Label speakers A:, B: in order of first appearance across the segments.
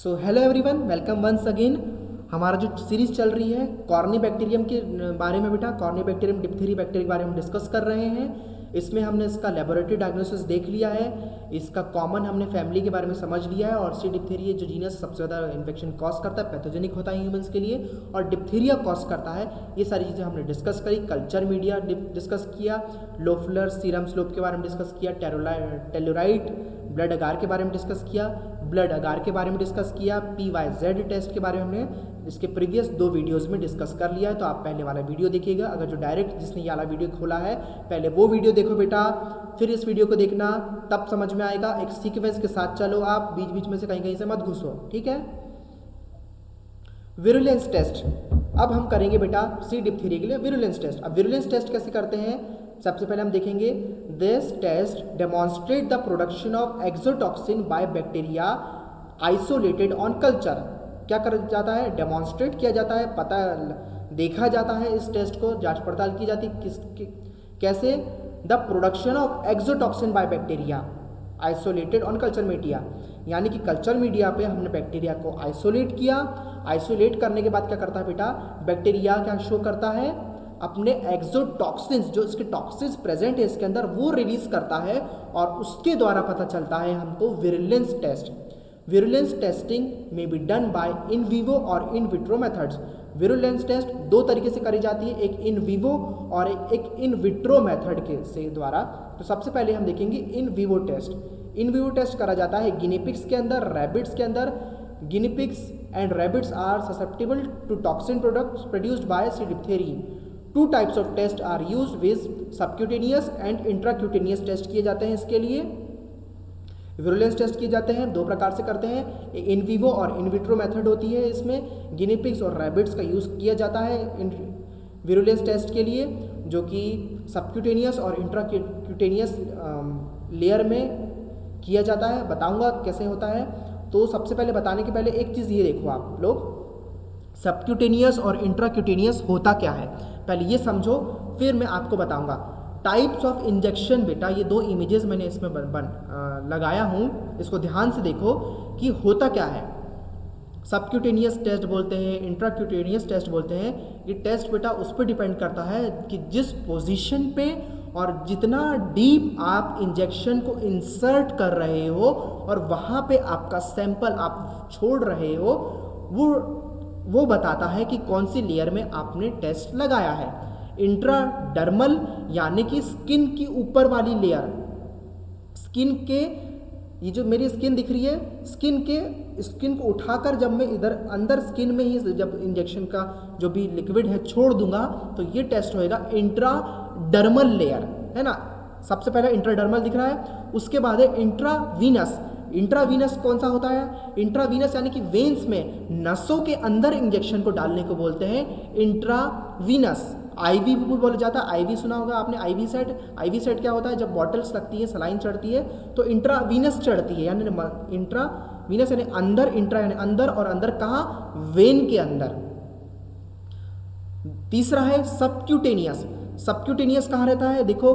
A: सो hello everyone, welcome once again. हमारा जो series चल रही है कॉर्नी बैक्टीरियम के बारे में, बेटा कॉर्नी बैक्टीरियम डिप्थीरी बैक्टीरिया के बारे में डिस्कस कर रहे हैं। इसमें हमने इसका लेबोरेटरी डायग्नोसिस देख लिया है, इसका कॉमन हमने फैमिली के बारे में समझ लिया है और सी डिप्थीरिया जो जीनस सबसे ज़्यादा इन्फेक्शन कॉज करता है, पैथोजेनिक होता है ह्यूमंस के लिए और डिप्थीरिया कॉज करता है। ये सारी चीज़ें हमने डिस्कस करी। कल्चर मीडिया डिस्कस किया, लोफलर सीरम स्लोप के बारे में डिस्कस किया, टेलोराइट ब्लड अगार के बारे में डिस्कस किया, ब्लड अगार के बारे में डिस्कस किया, PYZ टेस्ट के बारे में हमने इसके प्रीवियस 2 वीडियोस में डिस्कस कर लिया है। तो आप पहले वाला वीडियो देखिएगा। अगर जो डायरेक्ट जिसने ये वाला वीडियो खोला है, पहले वो वीडियो देखो बेटा, फिर इस वीडियो को देखना, तब समझ में आएगा। एक सीक्वेंस के साथ चलो, आप बीच बीच में से कहीं कहीं से मत घुसो, ठीक है। विरुलेंस टेस्ट अब हम करेंगे बेटा सी डिप्थीरिया के लिए विरुलेंस टेस्ट। अब विरुलेंस टेस्ट कैसे करते हैं, सबसे पहले हम देखेंगे this test demonstrate the production of exotoxin by bacteria isolated on culture. क्या कर जाता है, डेमोन्स्ट्रेट किया जाता है, पता देखा जाता है। इस टेस्ट को जांच पड़ताल की जाती है कैसे, the production of exotoxin by bacteria isolated on culture media, यानी कि कल्चर मीडिया पे हमने बैक्टीरिया को आइसोलेट किया। आइसोलेट करने के बाद क्या करता है बेटा, बैक्टीरिया क्या शो करता है, अपने एक्सोटॉक्सिन्स, जो इसके टॉक्सिन्स प्रेजेंट है इसके अंदर, वो रिलीज करता है और उसके द्वारा पता चलता है हमको विरुलेंस टेस्ट। विरुलेंस टेस्टिंग में be done by in vivo और in vitro methods. Virulence test 2 तरीके से करी जाती है, एक इन विवो और एक इन विट्रो मेथड के से द्वारा। तो सबसे पहले हम देखेंगे in vivo test. In vivo test करा जाता है गिनीपिग्स के अंदर, रैबिट्स के अंदर। Guinea pigs and rabbits are susceptible to toxin products produced by C diphtheria. 2 types of test are used viz subcutaneous and intracutaneous test किए जाते हैं। इसके लिए विरुलेंस टेस्ट किए जाते हैं 2 प्रकार से करते हैं, इन विवो और इन विट्रो मेथड होती है। इसमें गिनीपिग्स और रैबिट्स का यूज़ किया जाता है विरुलेंस टेस्ट के लिए, जो कि सबक्यूटेनियस और इंट्राक्यूटेनियस लेयर में किया जाता है। बताऊंगा कैसे होता है। तो सबसे पहले बताने के पहले एक चीज़ ये देखो आप लोग, सबक्यूटेनियस और इंट्राक्यूटेनियस होता क्या है, पहले ये समझो, फिर मैं आपको बताऊंगा। टाइप्स ऑफ इंजेक्शन बेटा, ये 2 इमेजेस मैंने इसमें लगाया हूँ, इसको ध्यान से देखो कि होता क्या है। सबक्यूटेनियस टेस्ट बोलते हैं, इंट्राक्यूटेनियस टेस्ट बोलते हैं। ये टेस्ट बेटा उस पर डिपेंड करता है कि जिस पोजीशन पे और जितना डीप आप इंजेक्शन को इंसर्ट कर रहे हो और वहाँ पे आपका सैंपल आप छोड़ रहे हो, वो बताता है कि कौन सी लेयर में आपने टेस्ट लगाया है। इंट्राडर्मल यानी कि स्किन की ऊपर वाली लेयर, स्किन के, ये जो मेरी स्किन दिख रही है, स्किन को उठाकर जब मैं इधर अंदर स्किन में ही जब इंजेक्शन का जो भी लिक्विड है छोड़ दूंगा, तो ये टेस्ट होएगा इंट्राडर्मल लेयर, है ना। सबसे पहले इंट्राडर्मल दिख रहा है, उसके बाद है इंट्रावीनस। इंट्रावीनस कौन सा होता है, इंट्रावीनस यानी कि वेन्स में, नसों के अंदर इंजेक्शन को डालने को बोलते हैं इंट्रावीनस। आईवी भी बोला जाता है, आईवी सुना होगा आपने, आईवी सेट। आईवी सेट क्या होता है, जब बॉटल्स लगती है, सलाइन चढ़ती है, तो इंट्रावीनस चढ़ती है, यानी इंट्रावीनस यानी अंदर, इंट्रा यानी अंदर, और अंदर कहाँ, वेन के अंदर। तीसरा है सबक्यूटेनियस। सबक्यूटेनियस कहाँ रहता है, देखो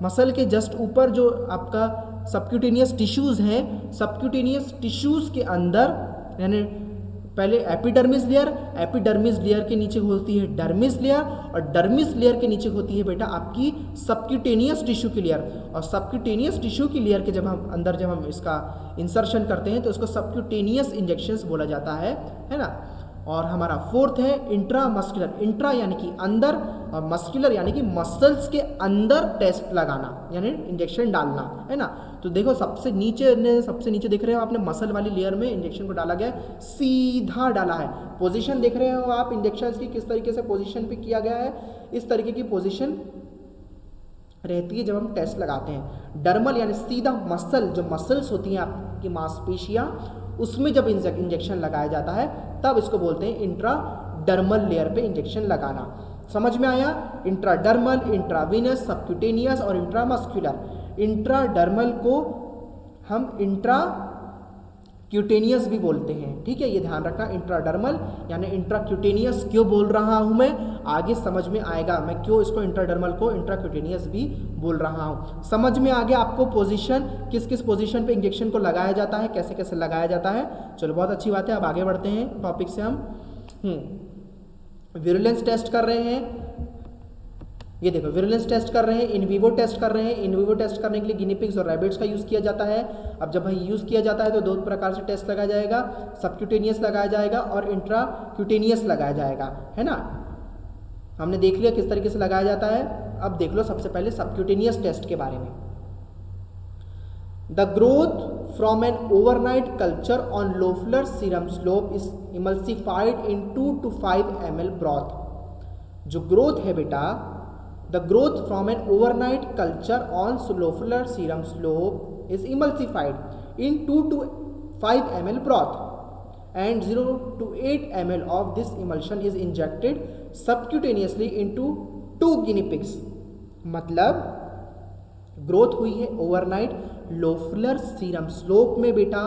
A: मसल के जस्ट ऊपर जो आपका सबक्यूटेनियस टिश्यूज़ हैं, सबक्यूटेनियस टिश्यूज़ के अंदर, यानी पहले एपिडर्मिस लेयर के नीचे होती है डर्मिस लेयर, और डर्मिस लेयर के नीचे होती है बेटा आपकी सबक्यूटेनियस टिश्यू की लेयर। और सबक्यूटेनियस टिश्यू की लेयर के जब हम इसका इंसर्शन करते हैं तो उसको सबक्यूटेनियस इंजेक्शंस बोला जाता है ना। और हमारा 4th है इंट्रामस्कुलर। इंट्रा यानी कि अंदर और मस्कुलर यानी कि मसल्स के अंदर टेस्ट लगाना, यानी इंजेक्शन डालना, है ना। तो देखो सबसे नीचे दिख रहे हो आपने, मसल वाली लेयर में इंजेक्शन को डाला गया, सीधा डाला है। पोजीशन देख रहे हो आप इंजेक्शन की, किस तरीके से पोजीशन पे किया गया है, इस तरीके की पोजीशन रहती है जब हम टेस्ट लगाते हैं। डर्मल यानी सीधा मसल, जो मसल्स होती हैं आपकी मांसपेशियाँ, उसमें जब इंजेक्शन लगाया जाता है तब इसको बोलते हैं इंट्राडर्मल लेयर पे इंजेक्शन लगाना। समझ में आया, इंट्राडर्मल, इंट्रावीनस, सबक्यूटेनियस और इंट्रामस्कुलर। इंट्राडर्मल को हम क्यूटेनियस भी बोलते हैं, ठीक है, ये ध्यान रखना। इंट्राडर्मल यानी इंट्राक्यूटेनियस क्यों बोल रहा हूँ मैं, आगे समझ में आएगा मैं क्यों इसको इंट्राडर्मल को इंट्राक्यूटेनियस भी बोल रहा हूँ। समझ में आ गया आपको पोजीशन, किस किस पोजीशन पे इंजेक्शन को लगाया जाता है, कैसे कैसे लगाया जाता है। चलो बहुत अच्छी बात है, अब आगे बढ़ते हैं टॉपिक से हम। विरुलेंस टेस्ट कर रहे हैं, ये देखो विरुलेंस टेस्ट कर रहे हैं, इन विवो टेस्ट कर रहे हैं। इन विवो टेस्ट करने के लिए गिनी पिग्स और रैबिट्स का यूज़ किया जाता है। अब जब भाई यूज़ किया जाता है तो दो प्रकार से टेस्ट लगाया जाएगा, सबक्यूटेनियस लगाया जाएगा और इंट्राक्यूटेनियस लगाया जाएगा, है ना। हमने देख लिया किस तरीके से लगाया जाता है। अब देख लो सबसे पहले सबक्यूटेनियस टेस्ट के बारे में। The growth from an overnight culture on Loeffler serum slope is emulsified in 2 to 5 ml broth. जो ग्रोथ है बेटा, the growth from an overnight culture on lofular serum slope is emulsified in 2 to 5 ml broth and 0 to 8 ml of this emulsion is injected subcutaneously into 2 guinea pigs। मतलब growth हुई है overnight Loeffler serum slope में बेटा।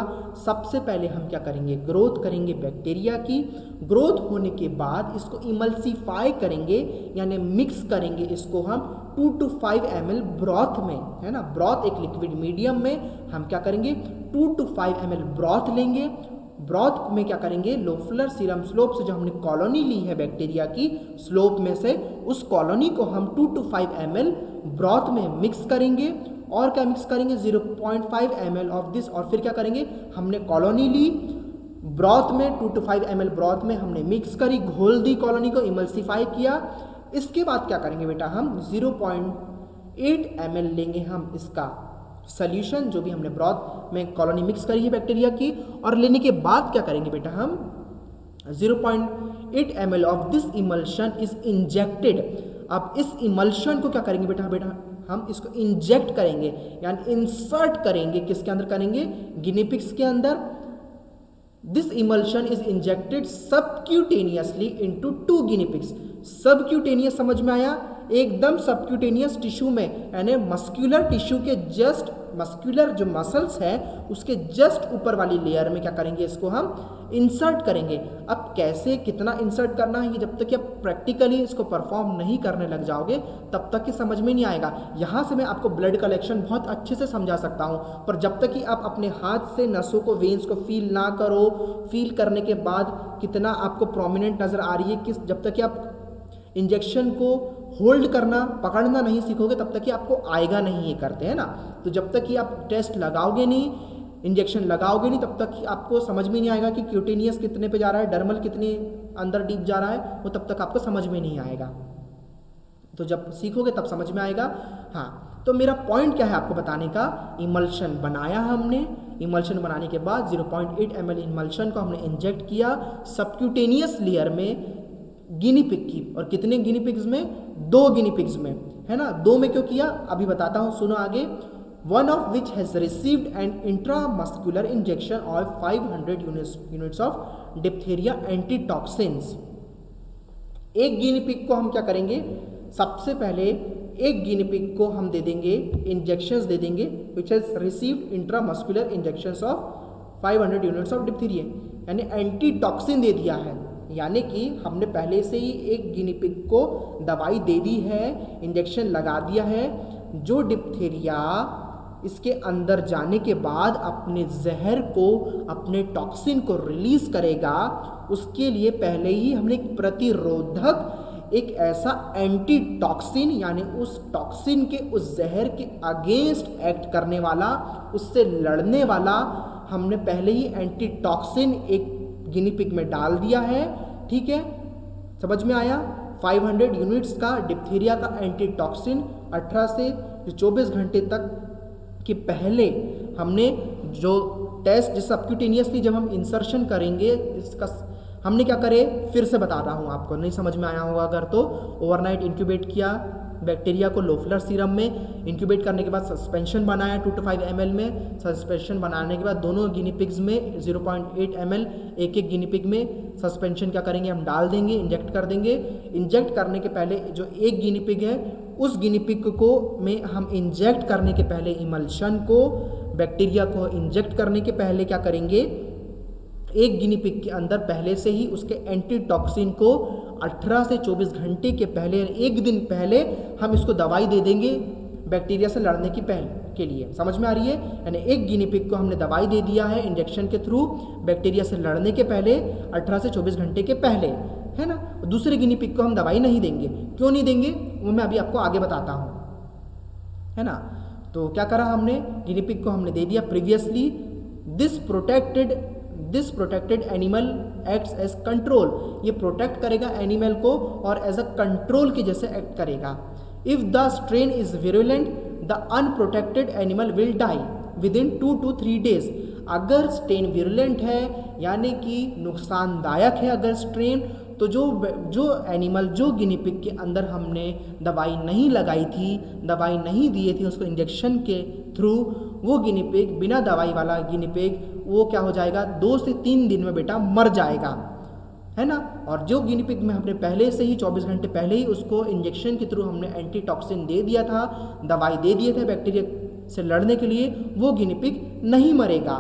A: सबसे पहले हम क्या करेंगे, ग्रोथ करेंगे बैक्टीरिया की। ग्रोथ होने के बाद इसको इमल्सिफाई करेंगे यानी मिक्स करेंगे इसको हम 2 to 5 ml ब्रॉथ में, है ना। ब्रॉथ एक लिक्विड मीडियम में हम क्या करेंगे 2 to 5 ml ब्रॉथ लेंगे। ब्रॉथ में क्या करेंगे, लोफलर सीरम स्लोप से जो हमने कॉलोनी ली है बैक्टीरिया की स्लोप में से, उस कॉलोनी को हम 2 to 5 ml ब्रॉथ में मिक्स करेंगे। और क्या मिक्स करेंगे, 0.5 ml ऑफ दिस। और फिर क्या करेंगे, हमने कॉलोनी ली ब्रॉथ में, 2 to 5 ml ब्रॉथ में हमने मिक्स करी, घोल दी कॉलोनी को, इमल्सिफाई किया। इसके बाद क्या करेंगे बेटा, हम 0.8 ml लेंगे हम इसका सॉल्यूशन, जो भी हमने ब्रॉथ में कॉलोनी मिक्स करी है बैक्टीरिया की। और लेने के बाद क्या करेंगे बेटा, हम 0.8 ml of this emulsion is injected. अब इस इमल्शन को क्या करेंगे बेटा हम इसको इंजेक्ट करेंगे यानी इंसर्ट करेंगे। किसके अंदर करेंगे, गिनी पिग्स के अंदर। This emulsion is injected subcutaneously into 2 guinea pigs. Subcutaneous समझ में आया, एकदम सबक्यूटेनियस टिश्यू में, यानी मस्क्यूलर टिश्यू के जस्ट, मस्क्यूलर जो मसल्स है उसके जस्ट ऊपर वाली लेयर में क्या करेंगे, इसको हम इंसर्ट करेंगे। अब कैसे कितना इंसर्ट करना है, ये जब तक कि आप प्रैक्टिकली इसको परफॉर्म नहीं करने लग जाओगे तब तक कि समझ में नहीं आएगा। यहाँ से मैं आपको ब्लड कलेक्शन बहुत अच्छे से समझा सकता हूँ, पर जब तक कि आप अपने हाथ से नसों को, वेन्स को फील ना करो, फील करने के बाद कितना आपको प्रोमिनेंट नज़र आ रही है, जब तक कि आप इंजेक्शन को होल्ड करना, पकड़ना नहीं सीखोगे तब तक कि आपको आएगा नहीं, ये करते हैं ना। तो जब तक कि आप टेस्ट लगाओगे नहीं, इंजेक्शन लगाओगे नहीं, तब तक कि आपको समझ में नहीं आएगा कि क्यूटेनियस कितने पे जा रहा है, डर्मल कितने अंदर डीप जा रहा है, वो तब तक आपको समझ में नहीं आएगा। तो जब सीखोगे तब समझ में आएगा। हाँ, तो मेरा पॉइंट क्या है आपको बताने का, इमल्शन बनाया हमने। इमल्शन बनाने के बाद 0.8 ml इमल्शन को हमने इंजेक्ट किया सबक्यूटेनियस लेयर में गिनी पिग की। और कितने गिनी पिग्स में, 2 गिनी पिग्स में, है ना। 2 में क्यों किया अभी बताता हूँ, सुनो आगे। one of which has received an intramuscular injection of 500 units of diphtheria antitoxins। एक गिनी पिग को हम क्या करेंगे, सबसे पहले एक गिनी पिग को हम दे देंगे, इंजेक्शंस दे देंगे, which has received intramuscular injections of 500 units of diphtheria, यानी एंटीटॉक्सिन दे दिया है। यानी कि हमने पहले से ही एक गिनी पिग को दवाई दे दी है, इंजेक्शन लगा दिया है, जो डिप्थीरिया इसके अंदर जाने के बाद अपने जहर को, अपने टॉक्सिन को रिलीज करेगा। उसके लिए पहले ही हमने एक प्रतिरोधक, एक ऐसा एंटी टॉक्सिन यानी उस टॉक्सिन के, उस जहर के अगेंस्ट एक्ट करने वाला, उससे लड़ने वाला हमने पहले ही एंटी टॉक्सिन एक गिनी पिग में डाल दिया है। ठीक है, समझ में आया। 500 यूनिट्स का डिप्थीरिया का एंटी टॉक्सिन 18 से 24 घंटे तक कि पहले हमने जो टेस्ट, जिस सबक्यूटेनियसली जब हम इंसर्शन करेंगे इसका, हमने क्या करे फिर से बता रहा हूँ आपको, नहीं समझ में आया होगा अगर तो। ओवरनाइट इंक्यूबेट किया बैक्टीरिया को लोफलर सीरम में, इंक्यूबेट करने के बाद सस्पेंशन बनाया 2 to 5 ml में। सस्पेंशन बनाने के बाद दोनों गिनी पिग्स में 0.8 ml एक एक गिनी पिग में सस्पेंशन क्या करेंगे, हम डाल देंगे, इंजेक्ट कर देंगे। इंजेक्ट करने के पहले जो एक गिनी पिग है, उस गिनी पिग को में हम इंजेक्ट करने के पहले इमल्शन को, बैक्टीरिया को इंजेक्ट करने के पहले क्या करेंगे, एक गिनी पिग के अंदर पहले से ही उसके एंटीटॉक्सिन को 18 से 24 घंटे के पहले, एक दिन पहले हम इसको दवाई दे देंगे बैक्टीरिया से लड़ने की के लिए। समझ में आ रही है? यानी एक गिनी पिग को हमने दवाई दे दिया है इंजेक्शन के थ्रू बैक्टीरिया से लड़ने के पहले, 18 से 24 घंटे के पहले, है ना। दूसरे गिनी पिग को हम दवाई नहीं देंगे। क्यों नहीं देंगे वो मैं अभी आपको आगे बताता हूँ, है ना। तो क्या करा हमने, गिनी पिग को हमने दे दिया previously. This protected animal acts as control, ये प्रोटेक्ट करेगा एनिमल को और एज अ कंट्रोल के जैसे एक्ट करेगा। If the strain is virulent the unprotected animal will die within 2 to 3 days। अगर स्ट्रेन विरुलेंट है यानी कि नुकसानदायक है अगर स्ट्रेन, तो जो एनिमल, जो गिनी पिग के अंदर हमने दवाई नहीं लगाई थी, दवाई नहीं दिए थी उसको इंजेक्शन के थ्रू, वो गिनी पिग, बिना दवाई वाला गिनी पिग, वो क्या हो जाएगा, 2 से 3 दिन में बेटा मर जाएगा, है ना। और जो गिनी पिग में हमने पहले से ही 24 घंटे पहले ही उसको इंजेक्शन के थ्रू हमने एंटीटॉक्सिन दे दिया था, दवाई दे दिए थे बैक्टीरिया से लड़ने के लिए, वो गिनी पिग नहीं मरेगा।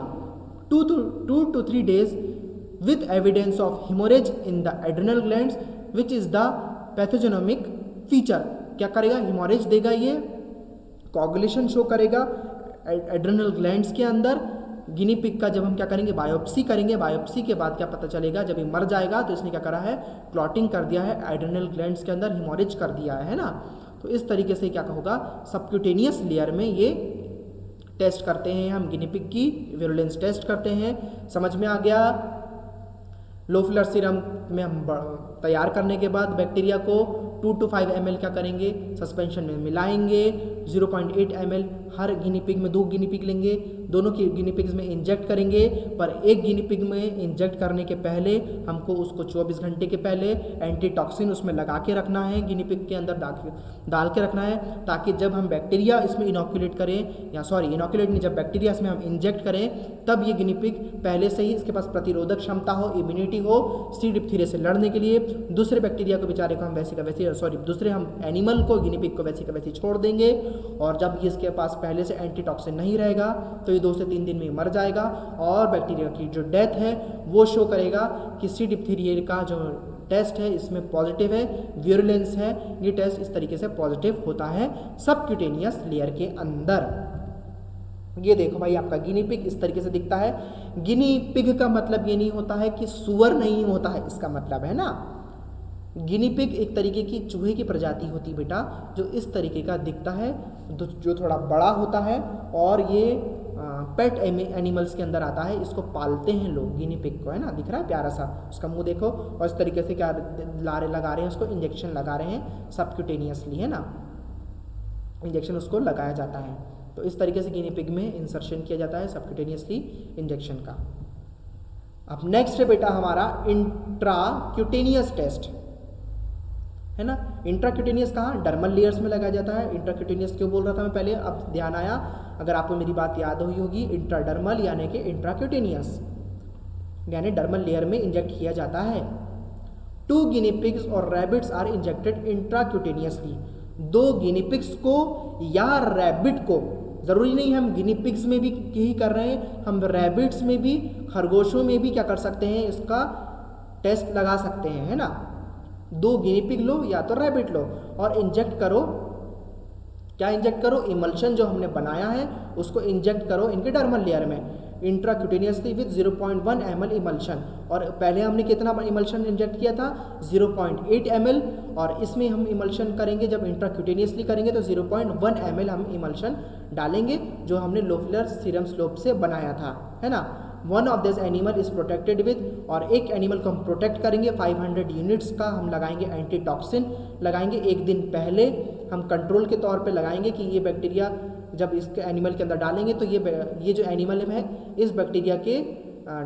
A: 2 to 3 days with evidence of hemorrhage in the adrenal glands which is the pathognomonic feature। क्या करेगा, हिमोरेज देगा, ये कोगुलेशन शो करेगा एड्रेनल ग्लैंड्स के अंदर। गिनी पिग का जब हम क्या करेंगे, बायोप्सी करेंगे, बायोप्सी के बाद क्या पता चलेगा, जब ये मर जाएगा तो इसने क्या करा है, क्लॉटिंग कर दिया है एड्रेनल ग्लैंड्स के अंदर, हिमोरेज कर दिया है ना। तो इस तरीके से क्या होगा, सबक्यूटेनियस लेयर में ये टेस्ट करते हैं हम, गिनी पिग की विरुलेंस टेस्ट करते हैं। समझ में आ गया। लोफलर सीरम में हम तैयार करने के बाद बैक्टीरिया को 2 to 5 ml क्या करेंगे, सस्पेंशन में मिलाएंगे। 0.8 ml हर गिनी पिग में, 2 गिनी पिग लेंगे, दोनों की गिनी पिग्स में इंजेक्ट करेंगे। पर एक गिनी पिग में इंजेक्ट करने के पहले हमको उसको 24 घंटे के पहले एंटीटॉक्सिन उसमें लगा के रखना है, गिनी पिग के अंदर डाल के रखना है, ताकि जब हम बैक्टीरिया इसमें इनोकुलेट करें, या सॉरी इनोकुलेट नहीं, जब बैक्टीरिया इसमें हम इंजेक्ट करें तब ये गिनी पिग पहले से ही इसके पास प्रतिरोधक क्षमता हो, इम्यूनिटी हो सी डिप्थीरिया से लड़ने के लिए। दूसरे बैक्टीरिया को बेचारे को हम वैसे का वैसे, सॉरी दूसरे हम एनिमल को, गिनी पिग को वैसे का वैसे छोड़ देंगे। और जब ये इसके पास पहले से एंटीटॉक्सिन नहीं रहेगा तो ये 2 से 3 दिन में मर जाएगा और बैक्टीरिया की जो डेथ है वो शो करेगा कि सी डिप्थीरिया का जो टेस्ट है इसमें पॉजिटिव है, विरुलेंस है। ये टेस्ट इस तरीके से पॉजिटिव होता है सबक्यूटेनियस लेयर के अंदर। ये देखो भाई, आपका गिनी पिग इस तरीके से दिखता है। गिनी पिग का मतलब ये नहीं होता है कि सुअर नहीं होता है, इसका मतलब है ना। गिनी पिग एक तरीके की चूहे की प्रजाति होती है बेटा, जो इस तरीके का दिखता है, जो थोड़ा बड़ा होता है और ये पेट एनिमल्स के अंदर आता है। इसको पालते हैं लोग गिनी पिग को, है ना। दिख रहा है प्यारा सा उसका मुंह देखो, और इस तरीके से क्या लगा रहे हैं उसको, इंजेक्शन लगा रहे हैं सबक्यूटेनियसली, है ना, इंजेक्शन उसको लगाया जाता है। तो इस तरीके से गिनी पिग में इंसर्शन किया जाता है सबक्यूटेनियसली इंजेक्शन का। अब नेक्स्ट है बेटा हमारा इंट्राक्यूटेनियस टेस्ट, है ना। इंट्राक्यूटेनियस कहाँ, डर्मल लेयर्स में लगाया जाता है। इंट्राक्यूटेनियस क्यों बोल रहा था मैं पहले, अब ध्यान आया, अगर आपको मेरी बात याद हुई होगी। इंट्राडर्मल यानी कि इंट्राक्यूटेनियस यानी डर्मल लेयर में इंजेक्ट किया जाता है। 2 गिनी पिग्स और rabbits are injected intracutaneously. 2 guinea pigs को या रैबिट को, ज़रूरी नहीं हम गिनी पिग्स में भी यही कर रहे हैं, हम रैबिट्स में भी, खरगोशों में भी क्या कर सकते हैं, इसका टेस्ट लगा सकते हैं, है ना। 2 गिनी पिग लो या तो रैबिट लो और इंजेक्ट करो। क्या इंजेक्ट करो, इमल्शन जो हमने बनाया है उसको इंजेक्ट करो इनके डर्मल लेयर में इंट्राक्यूटेनियसली विद 0.1 ml इमल्शन। और पहले हमने कितना इमल्शन इंजेक्ट किया था, 0.8 ml, और इसमें हम इमल्शन करेंगे जब इंट्राक्यूटेनियसली करेंगे तो 0.1 ml हम इमल्शन डालेंगे जो हमने लोफलर सीरम स्लोप से बनाया था, है ना। 1 of this animal is protected with, और एक एनिमल को हम प्रोटेक्ट करेंगे 500 यूनिट्स का हम लगाएंगे एंटीटॉक्सिन लगाएंगे। एक दिन पहले हम कंट्रोल के तौर पे लगाएंगे कि ये बैक्टीरिया जब इसके एनिमल के अंदर डालेंगे तो ये जो एनिमल है इस बैक्टीरिया के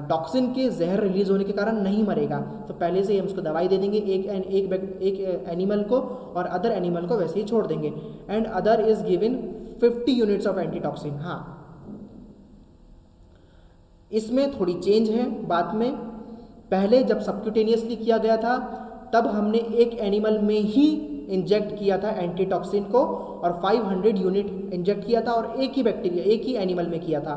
A: टॉक्सिन के जहर रिलीज होने के कारण नहीं मरेगा। तो पहले से ही हम उसको दवाई दे देंगे एक एनिमल को, और अदर एनिमल को वैसे ही छोड़ देंगे। And other is given 50 units of antitoxin. हाँ, इसमें थोड़ी चेंज है बात में। पहले जब सबक्यूटेनियसली किया गया था तब हमने एक एनिमल में ही इंजेक्ट किया था एंटीटॉक्सिन को और 500 यूनिट इंजेक्ट किया था, और एक ही बैक्टीरिया एक ही एनिमल में किया था।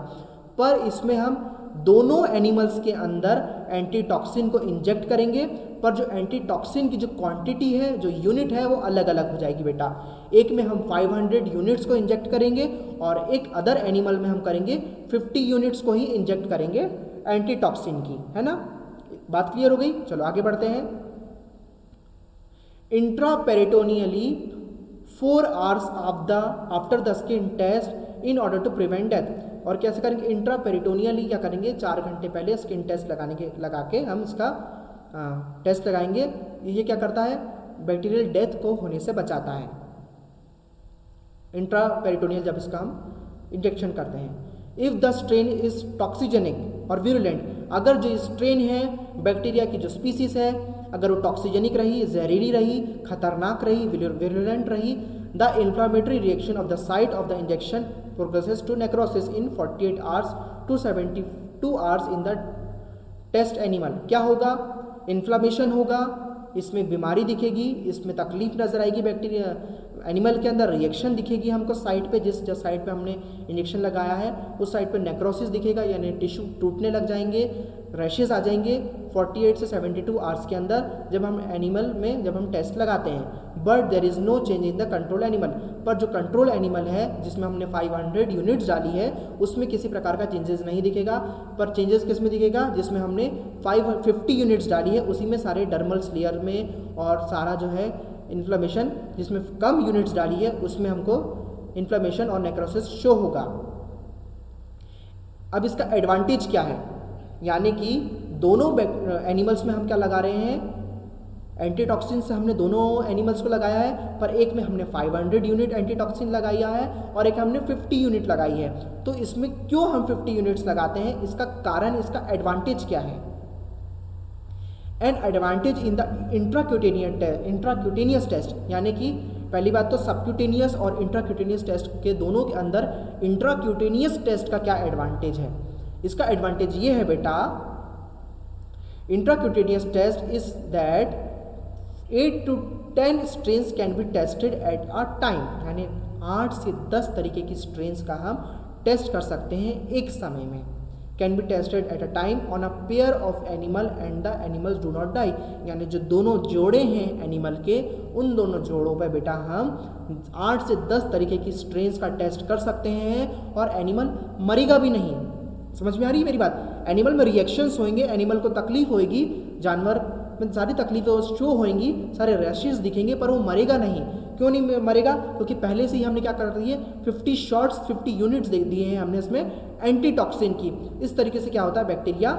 A: पर इसमें हम दोनों एनिमल्स के अंदर एंटीटॉक्सिन को इंजेक्ट करेंगे, पर जो एंटीटॉक्सिन की जो क्वांटिटी है, जो यूनिट है, वो अलग अलग हो जाएगी बेटा। एक में हम 500 यूनिट्स को इंजेक्ट करेंगे और एक अदर एनिमल में हम करेंगे 50 यूनिट्स को ही इंजेक्ट करेंगे एंटीटॉक्सिन की, है ना। बात क्लियर हो गई। चलो आगे बढ़ते हैं। Intraperitoneally 4 hours after the skin test in order to prevent death. और कैसे करेंगे? इंट्रापेरिटोनियली क्या करेंगे? 4 घंटे पहले स्किन टेस्ट लगा के हम इसका टेस्ट लगाएंगे। ये क्या करता है? बैक्टीरियल डेथ को होने से बचाता है। इंट्रापेरिटोनियल जब इसका हम इंजेक्शन करते हैं। इफ़ द स्ट्रेन इज टॉक्सिजेनिक और विरुलेंट, अगर जो स्ट्रेन है बैक्टीरिया की जो स्पीसीज है, अगर वो टॉक्सिजेनिक रही, जहरीली रही, खतरनाक रही, विरुलेंट रही, the inflammatory reaction of the site of the injection progresses to necrosis in 48 hours to 72 hours in the test animal. क्या होगा? इन्फ्लामेशन होगा, इसमें बीमारी दिखेगी, इसमें तकलीफ नजर आएगी, बैक्टीरिया एनिमल के अंदर रिएक्शन दिखेगी हमको साइट पे, जिस साइट पे हमने इंजेक्शन लगाया है उस साइट पे नेक्रोसिस दिखेगा, यानी टिश्यू टूटने लग जाएंगे, रैशेस आ जाएंगे 48 से 72 आवर्स के अंदर जब हम एनिमल में जब हम टेस्ट लगाते हैं। But there is no change in the control animal, पर जो कंट्रोल एनिमल है जिसमें हमने 500 यूनिट्स डाली है उसमें किसी प्रकार का चेंजेस नहीं दिखेगा। पर चेंजेस किस में दिखेगा? जिसमें हमने 550 यूनिट्स डाली है उसी में सारे डर्मल लेयर में और सारा जो है इन्फ्लेमेशन, जिसमें कम यूनिट्स डाली है उसमें हमको इन्फ्लेमेशन और नेक्रोसिस शो होगा। अब इसका एडवांटेज क्या है? यानी कि दोनों एनिमल्स में हम क्या लगा रहे हैं? एंटीटॉक्सिन से हमने दोनों एनिमल्स को लगाया है, पर एक में हमने 500 यूनिट एंटीटॉक्सिन लगाया है और एक हमने 50 यूनिट लगाई है। तो इसमें क्यों हम 50 यूनिट्स लगाते हैं? इसका कारण, इसका एडवांटेज क्या है? An advantage in the intracutaneous test, यानी कि पहली बात तो सबक्यूटेनियस और इंट्राक्यूटेनियस टेस्ट के दोनों के अंदर इंट्राक्यूटेनियस टेस्ट का क्या एडवांटेज है? इसका एडवांटेज ये है बेटा, intracutaneous test is that 8 to 10 strains can be tested at a time, यानी 8 से 10 तरीके की स्ट्रेन्स का हम टेस्ट कर सकते हैं एक समय में। Can be tested at a time on a pair of animal and the animals do not die, यानी जो दोनों जोड़े हैं एनिमल के, उन दोनों जोड़ों पे बेटा हम 8 से 10 तरीके की स्ट्रेन्स का टेस्ट कर सकते हैं और एनिमल मरेगा भी नहीं। समझ में आ रही है मेरी बात? एनिमल में रिएक्शंस होंगे, एनिमल को तकलीफ होगी, जानवर में सारी तकलीफें शो होंगी, सारे रैशेस दिखेंगे, पर वो मरेगा नहीं। क्यों नहीं मरेगा? क्योंकि पहले से ही हमने क्या कर दिए, 50 शॉट्स 50 यूनिट्स दे दिए हैं हमने इसमें एंटीटॉक्सिन की। इस तरीके से क्या होता है, बैक्टीरिया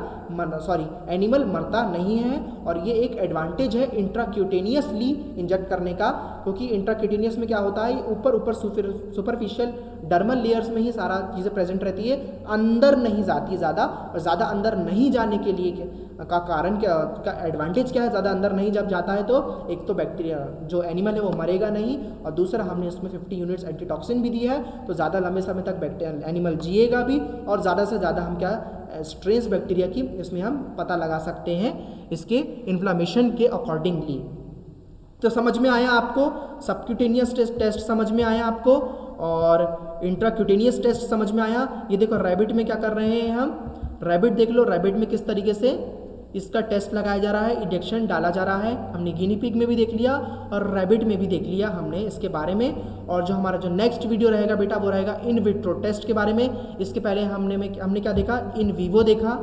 A: एनिमल मरता नहीं है। और ये एक एडवांटेज है इंट्राक्यूटेनियसली इंजेक्ट करने का, क्योंकि इंट्राक्यूटेनियस में क्या होता है, ऊपर सुपरफिशियल डर्मल लेयर्स में ही सारा चीज़ें प्रेजेंट रहती है, अंदर नहीं जाती ज़्यादा। और ज़्यादा अंदर नहीं जाने के लिए का कारण क्या, का एडवांटेज क्या है? ज़्यादा अंदर नहीं जब जाता है तो एक तो बैक्टीरिया जो एनिमल है वो मरेगा नहीं, और दूसरा हमने इसमें 50 यूनिट्स एंटीटॉक्सिन भी दी है, तो ज़्यादा लंबे समय तक एनिमल जिएगा भी, और ज़्यादा से ज़्यादा हम क्या स्ट्रेस बैक्टीरिया की इसमें हम पता लगा सकते हैं इसके इन्फ्लामेशन के अकॉर्डिंगली। तो समझ में आया आपको? सबक्यूटेनियस टेस्ट समझ में आया आपको, और इंट्राक्यूटेनियस टेस्ट समझ में आया। ये देखो रैबिट में क्या कर रहे हैं हम, रैबिट देख लो, रैबिट में किस तरीके से इसका टेस्ट लगाया जा रहा है, इंजेक्शन डाला जा रहा है। हमने गिनी पिग में भी देख लिया और रैबिट में भी देख लिया हमने इसके बारे में। और जो हमारा जो नेक्स्ट वीडियो रहेगा बेटा वो रहेगा इन विट्रो टेस्ट के बारे में। इसके पहले हमने क्या देखा, इन विवो देखा,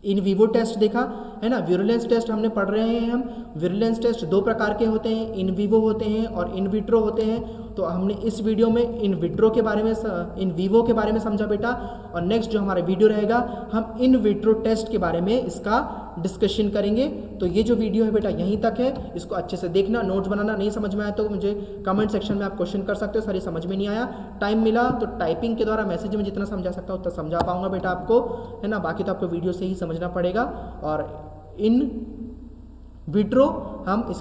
A: इन विवो टेस्ट देखा है ना। विरुलेंस टेस्ट हमने पढ़ रहे हैं हम। विरुलेंस टेस्ट 2 प्रकार के होते हैं, इन विवो होते हैं और इन विट्रो होते हैं। तो हमने इस वीडियो में इन विट्रो के बारे में, इन विवो के बारे में समझा बेटा। और नेक्स्ट जो हमारा वीडियो रहेगा हम इन विट्रो टेस्ट के बारे में इसका डिस्कशन करेंगे। तो ये जो वीडियो है बेटा यहीं तक है, इसको अच्छे से देखना, नोट्स बनाना। नहीं समझ में आया तो मुझे कमेंट सेक्शन में आप क्वेश्चन कर सकते हो, सारी समझ में नहीं आया, टाइम मिला तो टाइपिंग के द्वारा मैसेज में जितना समझा सकता हूँ उतना समझा पाऊंगा बेटा आपको, है ना। बाकी तो आपको वीडियो से ही समझना पड़ेगा। और इन विट्रो हम